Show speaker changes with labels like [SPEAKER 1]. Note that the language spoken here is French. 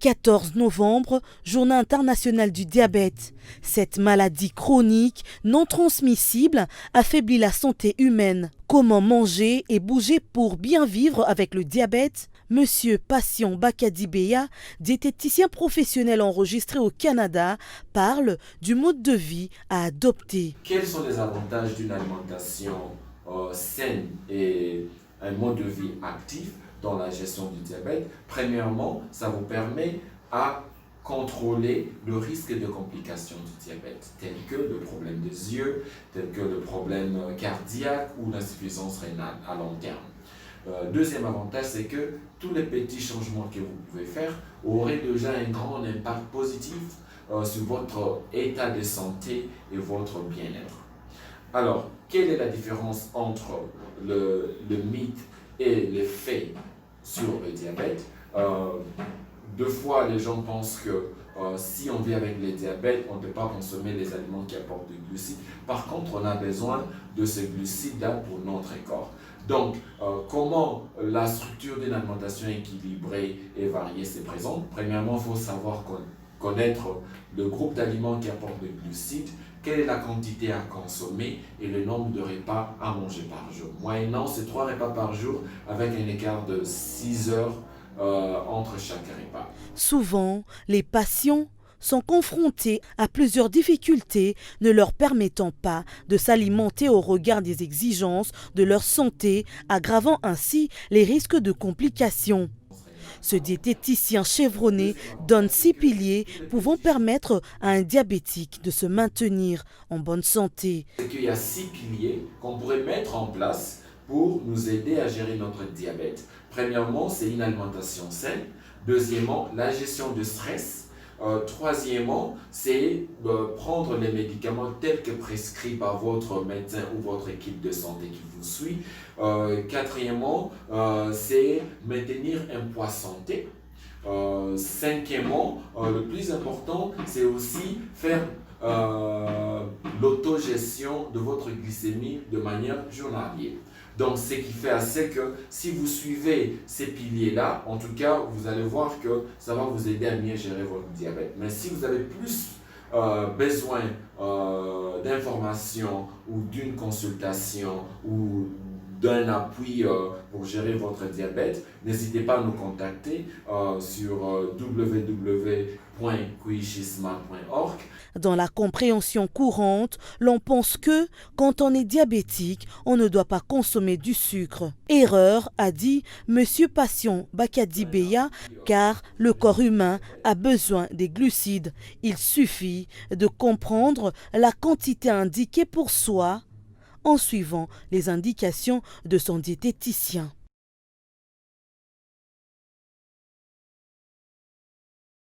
[SPEAKER 1] 14 novembre, Journée internationale du diabète. Cette maladie chronique, non transmissible, affaiblit la santé humaine. Comment manger et bouger pour bien vivre avec le diabète? Monsieur Patient Bakadi Beya, diététicien professionnel enregistré au Canada, parle du mode de vie à adopter.
[SPEAKER 2] Quels sont les avantages d'une alimentation saine et un mode de vie actif dans la gestion du diabète? Premièrement, ça vous permet à contrôler le risque de complications du diabète, tels que le problème des yeux, tels que le problème cardiaque ou l'insuffisance rénale à long terme. Deuxième avantage, c'est que tous les petits changements que vous pouvez faire auraient déjà un grand impact positif sur votre état de santé et votre bien-être. Alors, quelle est la différence entre le mythe et les faits sur le diabète? Deux fois, les gens pensent que si on vit avec le diabète, on ne peut pas consommer les aliments qui apportent du glucides. Par contre, on a besoin de ces glucides-là pour notre corps. Donc, comment la structure d'une alimentation équilibrée et variée se présente? Premièrement, il faut savoir connaître le groupe d'aliments qui apportent des glucides, quelle est la quantité à consommer et le nombre de repas à manger par jour. Moyennant, c'est 3 repas par jour avec un écart de 6 heures entre chaque repas.
[SPEAKER 1] Souvent, les patients sont confrontés à plusieurs difficultés ne leur permettant pas de s'alimenter au regard des exigences de leur santé, aggravant ainsi les risques de complications. Ce diététicien chevronné donne 6 piliers pouvant permettre à un diabétique de se maintenir en bonne santé.
[SPEAKER 2] Il y a 6 piliers qu'on pourrait mettre en place pour nous aider à gérer notre diabète. Premièrement, c'est une alimentation saine. Deuxièmement, la gestion du stress. Troisièmement, c'est prendre les médicaments tels que prescrits par votre médecin ou votre équipe de santé qui vous suit. Quatrièmement, c'est maintenir un poids santé. Cinquièmement, le plus important, c'est aussi faire l'autogestion de votre glycémie de manière journalière. Donc, ce qui fait assez que si vous suivez ces piliers-là, en tout cas, vous allez voir que ça va vous aider à mieux gérer votre diabète. Mais si vous avez plus besoin d'informations ou d'une consultation ou d'un appui pour gérer votre diabète, n'hésitez pas à nous contacter sur www.quishisma.org.
[SPEAKER 1] Dans la compréhension courante, l'on pense que quand on est diabétique, on ne doit pas consommer du sucre. Erreur, a dit M. Patient Bakadi Beya, car le corps humain a besoin des glucides. Il suffit de comprendre la quantité indiquée pour soi en suivant les indications de son diététicien.